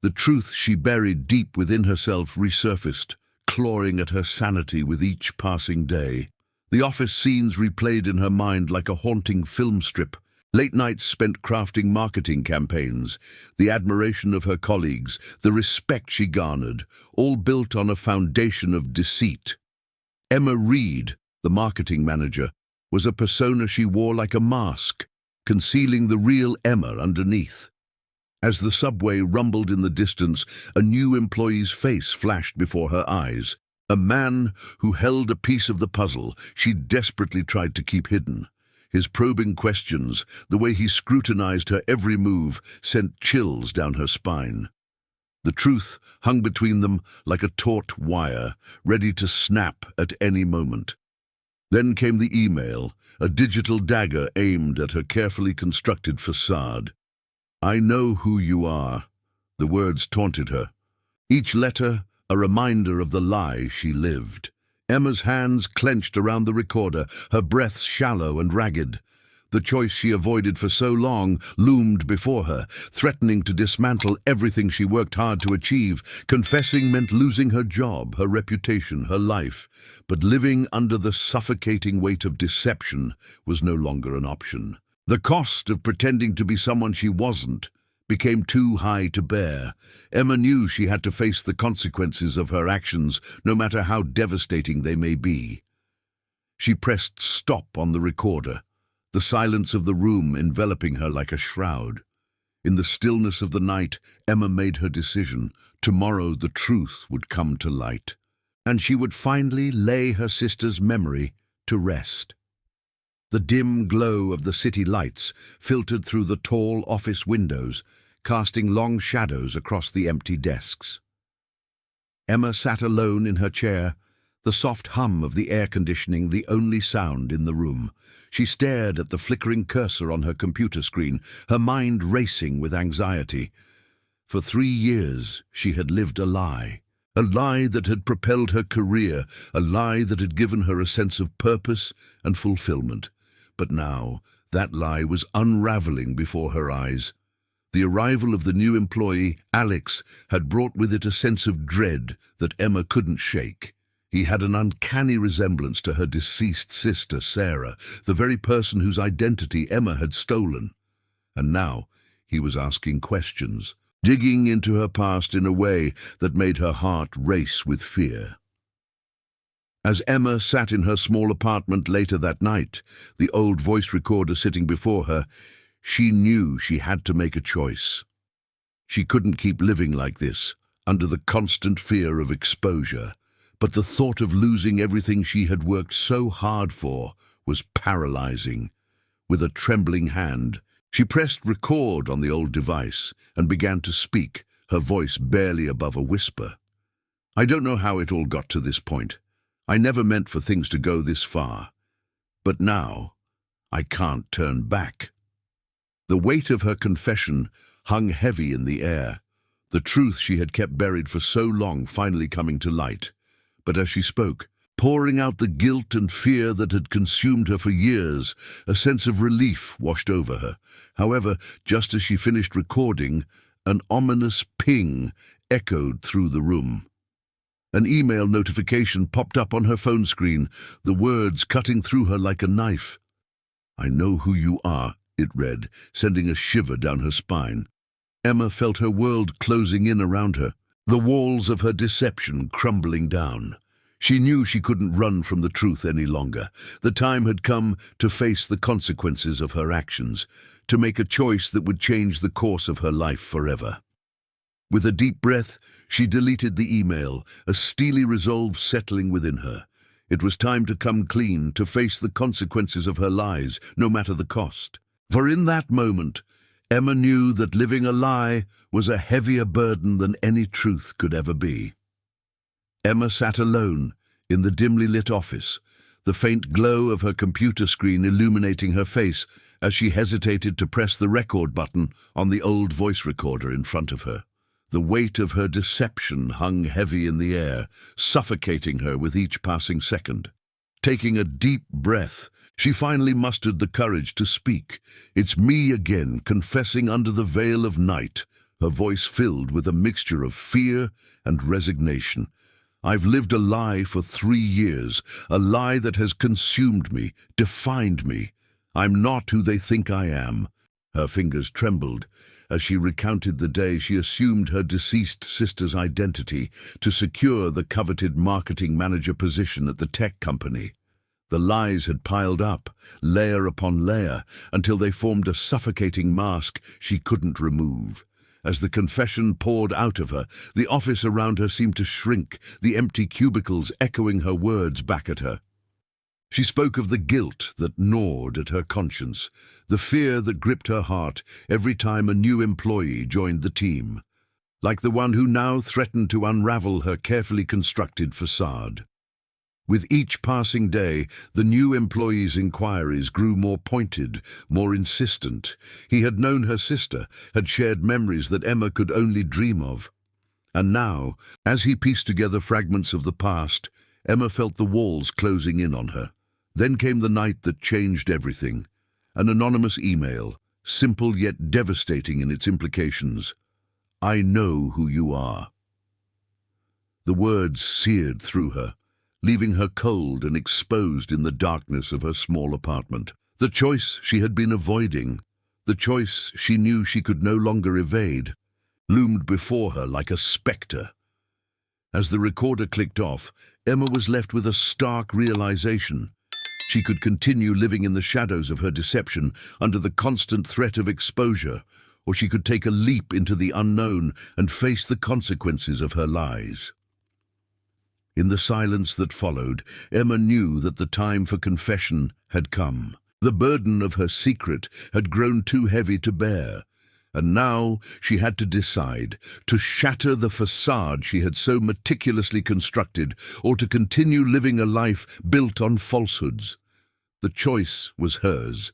The truth she buried deep within herself resurfaced, clawing at her sanity with each passing day. The office scenes replayed in her mind like a haunting film strip. Late nights spent crafting marketing campaigns, the admiration of her colleagues, the respect she garnered, all built on a foundation of deceit. Emma Reed, the marketing manager, was a persona she wore like a mask, concealing the real Emma underneath. As the subway rumbled in the distance, a new employee's face flashed before her eyes. A man who held a piece of the puzzle she desperately tried to keep hidden. His probing questions, the way he scrutinized her every move, sent chills down her spine. The truth hung between them like a taut wire, ready to snap at any moment. Then came the email, a digital dagger aimed at her carefully constructed facade. "I know who you are," the words taunted her. Each letter a reminder of the lie she lived. Emma's hands clenched around the recorder, her breath shallow and ragged. The choice she avoided for so long loomed before her, threatening to dismantle everything she worked hard to achieve. Confessing meant losing her job, her reputation, her life. But living under the suffocating weight of deception was no longer an option. The cost of pretending to be someone she wasn't became too high to bear. Emma knew she had to face the consequences of her actions, no matter how devastating they may be. She pressed stop on the recorder, the silence of the room enveloping her like a shroud. In the stillness of the night, Emma made her decision. Tomorrow the truth would come to light, and she would finally lay her sister's memory to rest. The dim glow of the city lights filtered through the tall office windows, casting long shadows across the empty desks. Emma sat alone in her chair, the soft hum of the air conditioning the only sound in the room. She stared at the flickering cursor on her computer screen, her mind racing with anxiety. For 3 years she had lived a lie that had propelled her career, a lie that had given her a sense of purpose and fulfillment. But now that lie was unraveling before her eyes. The arrival of the new employee, Alex, had brought with it a sense of dread that Emma couldn't shake. He had an uncanny resemblance to her deceased sister, Sarah, the very person whose identity Emma had stolen. And now he was asking questions, digging into her past in a way that made her heart race with fear. As Emma sat in her small apartment later that night, the old voice recorder sitting before her, she knew she had to make a choice. She couldn't keep living like this, under the constant fear of exposure, but the thought of losing everything she had worked so hard for was paralyzing. With a trembling hand, she pressed record on the old device and began to speak, her voice barely above a whisper. "I don't know how it all got to this point. I never meant for things to go this far. But now, I can't turn back." The weight of her confession hung heavy in the air, the truth she had kept buried for so long finally coming to light. But as she spoke, pouring out the guilt and fear that had consumed her for years. A sense of relief washed over her. However, just as she finished recording, an ominous ping echoed through the room. An email notification popped up on her phone screen, the words cutting through her like a knife. "I know who you are," it read, sending a shiver down her spine. Emma felt her world closing in around her, the walls of her deception crumbling down. She knew she couldn't run from the truth any longer. The time had come to face the consequences of her actions, to make a choice that would change the course of her life forever. With a deep breath, she deleted the email, a steely resolve settling within her. It was time to come clean, to face the consequences of her lies, no matter the cost. For in that moment, Emma knew that living a lie was a heavier burden than any truth could ever be. Emma sat alone in the dimly lit office, the faint glow of her computer screen illuminating her face as she hesitated to press the record button on the old voice recorder in front of her. The weight of her deception hung heavy in the air, suffocating her with each passing second. Taking a deep breath, she finally mustered the courage to speak. "It's me again, confessing under the veil of night," her voice filled with a mixture of fear and resignation. "I've lived a lie for 3 years, a lie that has consumed me, defined me. I'm not who they think I am." Her fingers trembled as she recounted the day she assumed her deceased sister's identity to secure the coveted marketing manager position at the tech company. The lies had piled up, layer upon layer, until they formed a suffocating mask she couldn't remove. As the confession poured out of her, the office around her seemed to shrink, the empty cubicles echoing her words back at her. She spoke of the guilt that gnawed at her conscience, the fear that gripped her heart every time a new employee joined the team, like the one who now threatened to unravel her carefully constructed facade. With each passing day, the new employee's inquiries grew more pointed, more insistent. He had known her sister, had shared memories that Emma could only dream of. And now, as he pieced together fragments of the past, Emma felt the walls closing in on her. Then came the night that changed everything. An anonymous email, simple yet devastating in its implications. "I know who you are." The words seared through her, leaving her cold and exposed in the darkness of her small apartment. The choice she had been avoiding, the choice she knew she could no longer evade, loomed before her like a spectre. As the recorder clicked off, Emma was left with a stark realization. She could continue living in the shadows of her deception under the constant threat of exposure, or she could take a leap into the unknown and face the consequences of her lies. In the silence that followed, Emma knew that the time for confession had come. The burden of her secret had grown too heavy to bear, and now she had to decide to shatter the facade she had so meticulously constructed, or to continue living a life built on falsehoods. The choice was hers,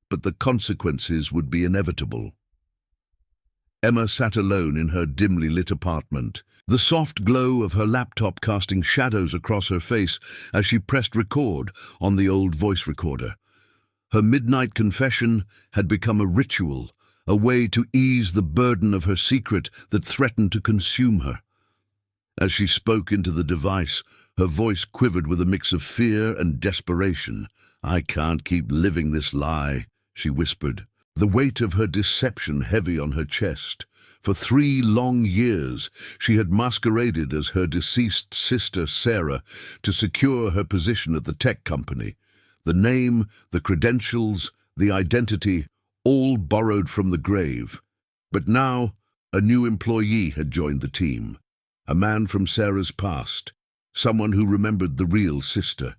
but the consequences would be inevitable. Emma sat alone in her dimly lit apartment, the soft glow of her laptop casting shadows across her face as she pressed record on the old voice recorder. Her midnight confession had become a ritual, a way to ease the burden of her secret that threatened to consume her. As she spoke into the device, her voice quivered with a mix of fear and desperation. "I can't keep living this lie," she whispered, the weight of her deception heavy on her chest. For 3 long years, she had masqueraded as her deceased sister Sarah to secure her position at the tech company. The name, the credentials, the identity, all borrowed from the grave. But now, a new employee had joined the team. A man from Sarah's past, someone who remembered the real sister,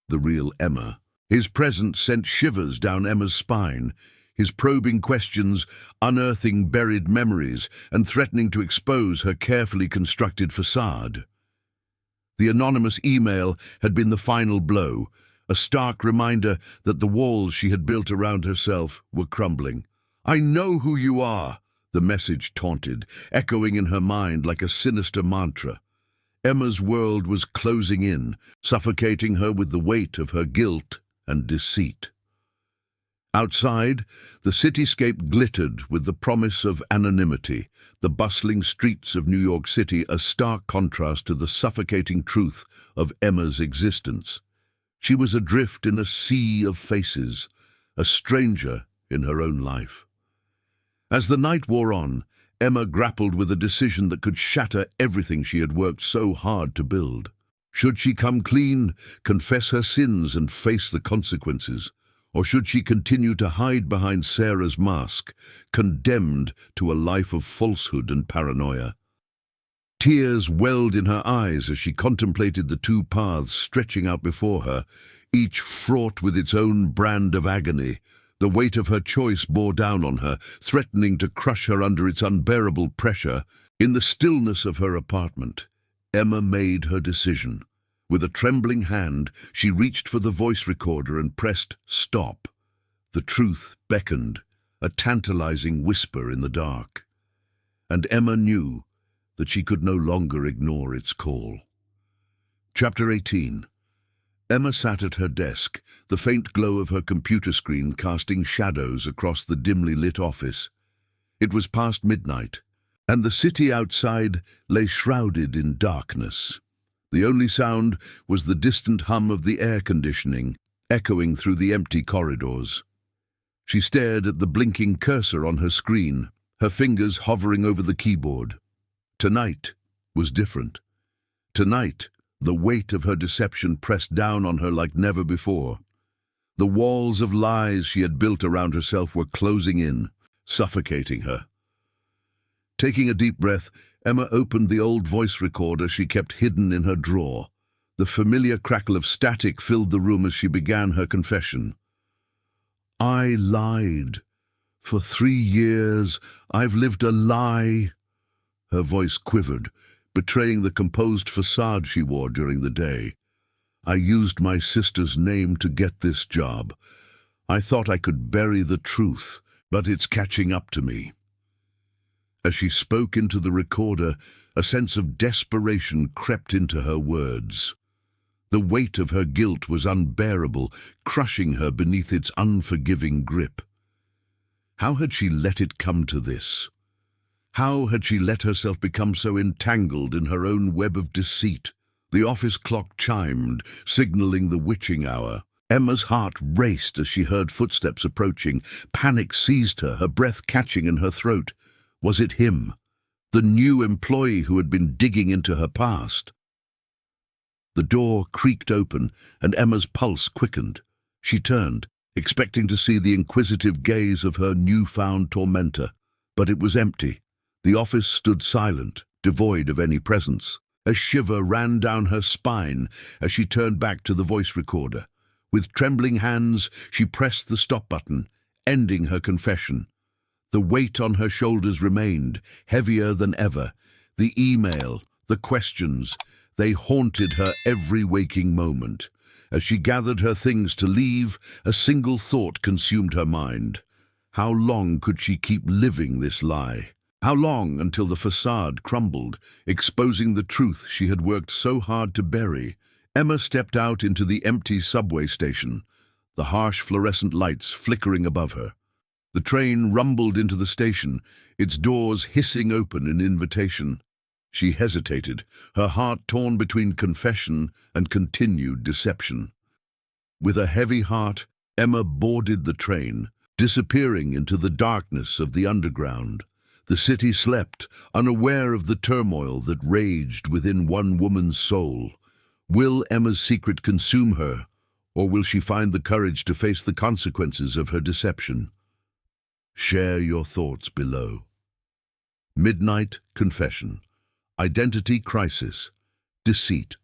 the real Emma. His presence sent shivers down Emma's spine, his probing questions unearthing buried memories and threatening to expose her carefully constructed facade. The anonymous email had been the final blow, a stark reminder that the walls she had built around herself were crumbling. "I know who you are," the message taunted, echoing in her mind like a sinister mantra. Emma's world was closing in, suffocating her with the weight of her guilt and deceit. Outside, the cityscape glittered with the promise of anonymity, the bustling streets of New York City a stark contrast to the suffocating truth of Emma's existence. She was adrift in a sea of faces, a stranger in her own life. As the night wore on, Emma grappled with a decision that could shatter everything she had worked so hard to build. Should she come clean, confess her sins and face the consequences? Or should she continue to hide behind Sarah's mask, condemned to a life of falsehood and paranoia? Tears welled in her eyes as she contemplated the two paths stretching out before her, each fraught with its own brand of agony. The weight of her choice bore down on her, threatening to crush her under its unbearable pressure. In the stillness of her apartment, Emma made her decision. With a trembling hand, she reached for the voice recorder and pressed stop. The truth beckoned, a tantalizing whisper in the dark. And Emma knew that she could no longer ignore its call. Chapter 18. Emma sat at her desk, the faint glow of her computer screen casting shadows across the dimly lit office. It was past midnight, and the city outside lay shrouded in darkness. The only sound was the distant hum of the air conditioning, echoing through the empty corridors. She stared at the blinking cursor on her screen, her fingers hovering over the keyboard. Tonight was different. Tonight, the weight of her deception pressed down on her like never before. The walls of lies she had built around herself were closing in, suffocating her. Taking a deep breath, Emma opened the old voice recorder she kept hidden in her drawer. The familiar crackle of static filled the room as she began her confession. "I lied. For 3 years, I've lived a lie." Her voice quivered, betraying the composed facade she wore during the day. "I used my sister's name to get this job. I thought I could bury the truth, but it's catching up to me." As she spoke into the recorder, a sense of desperation crept into her words. The weight of her guilt was unbearable, crushing her beneath its unforgiving grip. How had she let it come to this? How had she let herself become so entangled in her own web of deceit? The office clock chimed, signaling the witching hour. Emma's heart raced as she heard footsteps approaching. Panic seized her, her breath catching in her throat. Was it him, the new employee who had been digging into her past? The door creaked open, and Emma's pulse quickened. She turned, expecting to see the inquisitive gaze of her newfound tormentor, but it was empty. The office stood silent, devoid of any presence. A shiver ran down her spine as she turned back to the voice recorder. With trembling hands, she pressed the stop button, ending her confession. The weight on her shoulders remained, heavier than ever. The email, the questions, they haunted her every waking moment. As she gathered her things to leave, a single thought consumed her mind. How long could she keep living this lie? How long until the facade crumbled, exposing the truth she had worked so hard to bury? Emma stepped out into the empty subway station, the harsh fluorescent lights flickering above her. The train rumbled into the station, its doors hissing open in invitation. She hesitated, her heart torn between confession and continued deception. With a heavy heart, Emma boarded the train, disappearing into the darkness of the underground. The city slept, unaware of the turmoil that raged within one woman's soul. Will Emma's secret consume her, or will she find the courage to face the consequences of her deception? Share your thoughts below. Midnight confession. Identity crisis. Deceit.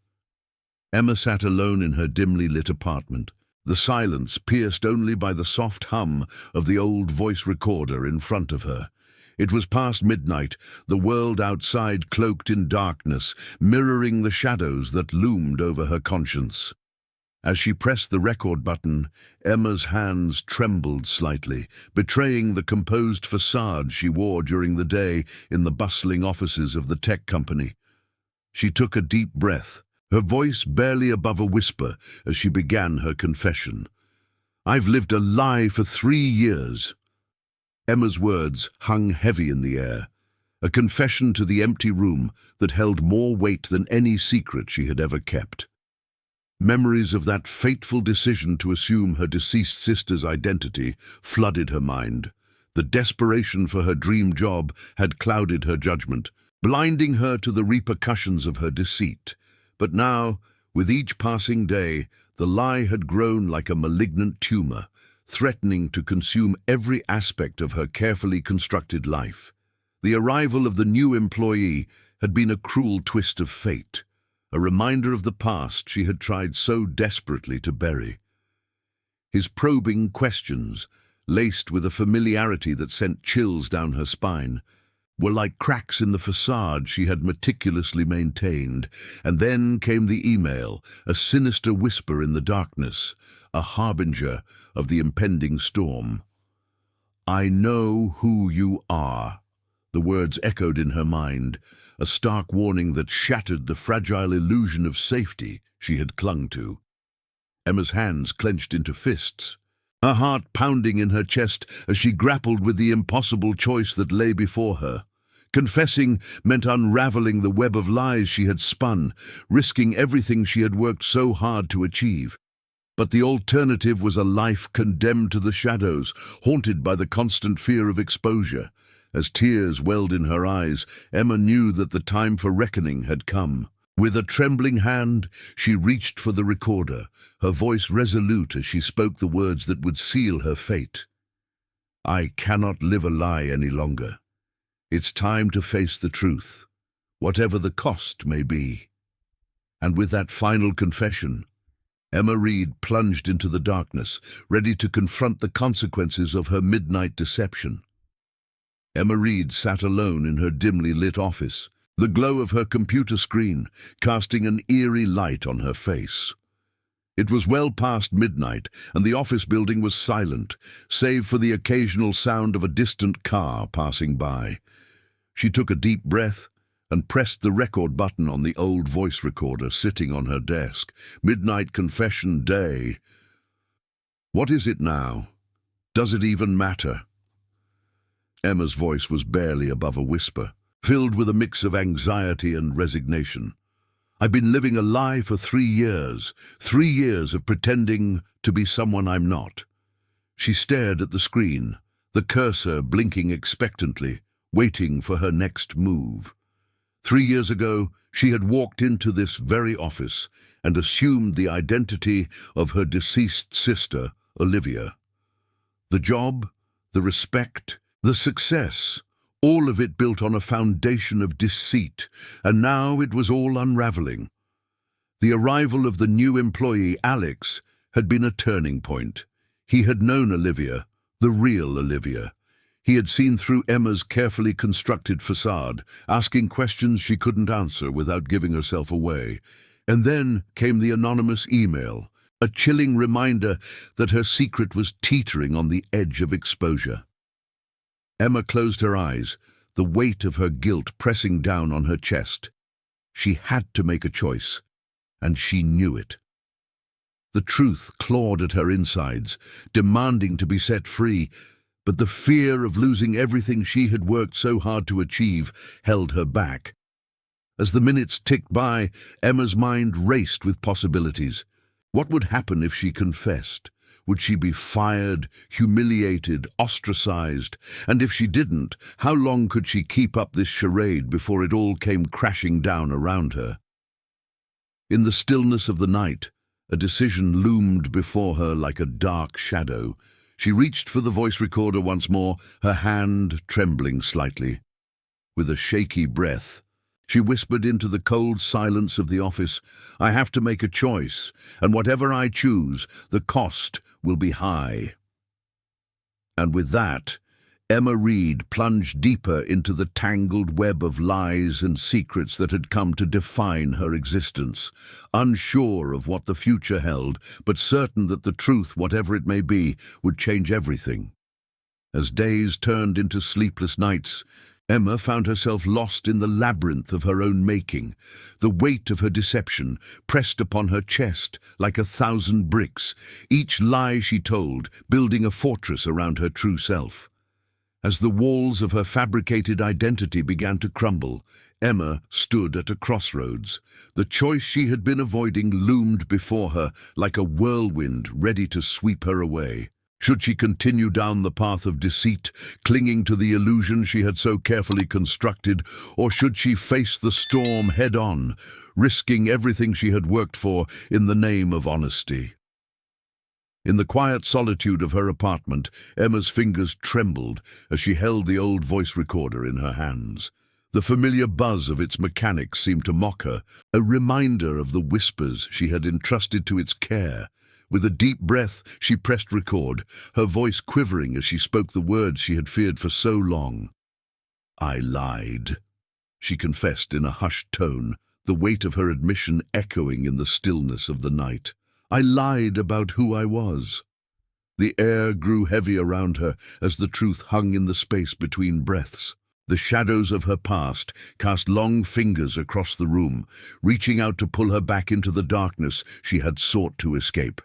Emma sat alone in her dimly lit apartment, the silence pierced only by the soft hum of the old voice recorder in front of her. It was past midnight, the world outside cloaked in darkness, mirroring the shadows that loomed over her conscience. As she pressed the record button, Emma's hands trembled slightly, betraying the composed facade she wore during the day in the bustling offices of the tech company. She took a deep breath, her voice barely above a whisper as she began her confession. "I've lived a lie for 3 years." Emma's words hung heavy in the air, a confession to the empty room that held more weight than any secret she had ever kept. Memories of that fateful decision to assume her deceased sister's identity flooded her mind. The desperation for her dream job had clouded her judgment, blinding her to the repercussions of her deceit. But now, with each passing day, the lie had grown like a malignant tumor, threatening to consume every aspect of her carefully constructed life. The arrival of the new employee had been a cruel twist of fate, a reminder of the past she had tried so desperately to bury. His probing questions, laced with a familiarity that sent chills down her spine, were like cracks in the facade she had meticulously maintained. And then came the email, a sinister whisper in the darkness, a harbinger of the impending storm. "I know who you are," the words echoed in her mind, a stark warning that shattered the fragile illusion of safety she had clung to. Emma's hands clenched into fists, her heart pounding in her chest as she grappled with the impossible choice that lay before her. Confessing meant unraveling the web of lies she had spun, risking everything she had worked so hard to achieve. But the alternative was a life condemned to the shadows, haunted by the constant fear of exposure. As tears welled in her eyes, Emma knew that the time for reckoning had come. With a trembling hand, she reached for the recorder, her voice resolute as she spoke the words that would seal her fate. "I cannot live a lie any longer. It's time to face the truth, whatever the cost may be." And with that final confession, Emma Reed plunged into the darkness, ready to confront the consequences of her midnight deception. Emma Reed sat alone in her dimly lit office, the glow of her computer screen casting an eerie light on her face. It was well past midnight, and the office building was silent, save for the occasional sound of a distant car passing by. She took a deep breath and pressed the record button on the old voice recorder sitting on her desk. Midnight confession day. What is it now? Does it even matter? Emma's voice was barely above a whisper, filled with a mix of anxiety and resignation. "I've been living a lie for 3 years, 3 years of pretending to be someone I'm not." She stared at the screen, the cursor blinking expectantly, waiting for her next move. 3 years ago, she had walked into this very office and assumed the identity of her deceased sister, Olivia. The job, the respect, the success, all of it built on a foundation of deceit, and now it was all unraveling. The arrival of the new employee, Alex, had been a turning point. He had known Olivia, the real Olivia. He had seen through Emma's carefully constructed facade, asking questions she couldn't answer without giving herself away. And then came the anonymous email, a chilling reminder that her secret was teetering on the edge of exposure. Emma closed her eyes, the weight of her guilt pressing down on her chest. She had to make a choice, and she knew it. The truth clawed at her insides, demanding to be set free, but the fear of losing everything she had worked so hard to achieve held her back. As the minutes ticked by, Emma's mind raced with possibilities. What would happen if she confessed? Would she be fired, humiliated, ostracized? And if she didn't, how long could she keep up this charade before it all came crashing down around her? In the stillness of the night, a decision loomed before her like a dark shadow. She reached for the voice recorder once more, her hand trembling slightly. With a shaky breath, she whispered into the cold silence of the office, "I have to make a choice, and whatever I choose, the cost will be high." And with that, Emma Reed plunged deeper into the tangled web of lies and secrets that had come to define her existence, unsure of what the future held, but certain that the truth, whatever it may be, would change everything. As days turned into sleepless nights, Emma found herself lost in the labyrinth of her own making, the weight of her deception pressed upon her chest like 1,000 bricks, each lie she told building a fortress around her true self. As the walls of her fabricated identity began to crumble, Emma stood at a crossroads. The choice she had been avoiding loomed before her like a whirlwind ready to sweep her away. Should she continue down the path of deceit, clinging to the illusion she had so carefully constructed, or should she face the storm head-on, risking everything she had worked for in the name of honesty? In the quiet solitude of her apartment, Emma's fingers trembled as she held the old voice recorder in her hands. The familiar buzz of its mechanics seemed to mock her, a reminder of the whispers she had entrusted to its care. With a deep breath, she pressed record, her voice quivering as she spoke the words she had feared for so long. "I lied," she confessed in a hushed tone, the weight of her admission echoing in the stillness of the night. "I lied about who I was." The air grew heavy around her as the truth hung in the space between breaths. The shadows of her past cast long fingers across the room, reaching out to pull her back into the darkness she had sought to escape.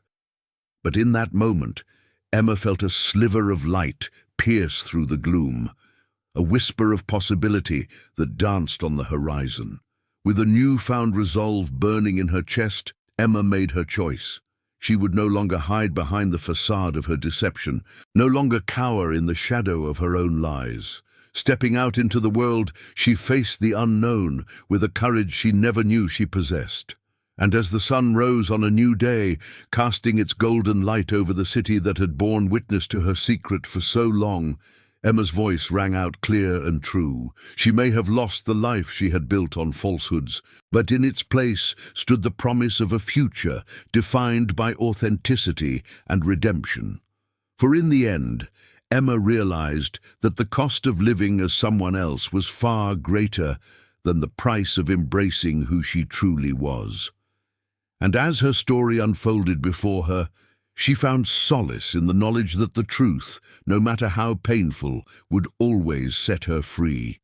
But in that moment, Emma felt a sliver of light pierce through the gloom, a whisper of possibility that danced on the horizon. With a newfound resolve burning in her chest, Emma made her choice. She would no longer hide behind the facade of her deception, no longer cower in the shadow of her own lies. Stepping out into the world, she faced the unknown with a courage she never knew she possessed. And as the sun rose on a new day, casting its golden light over the city that had borne witness to her secret for so long, Emma's voice rang out clear and true. She may have lost the life she had built on falsehoods, but in its place stood the promise of a future defined by authenticity and redemption. For in the end, Emma realized that the cost of living as someone else was far greater than the price of embracing who she truly was. And as her story unfolded before her, she found solace in the knowledge that the truth, no matter how painful, would always set her free.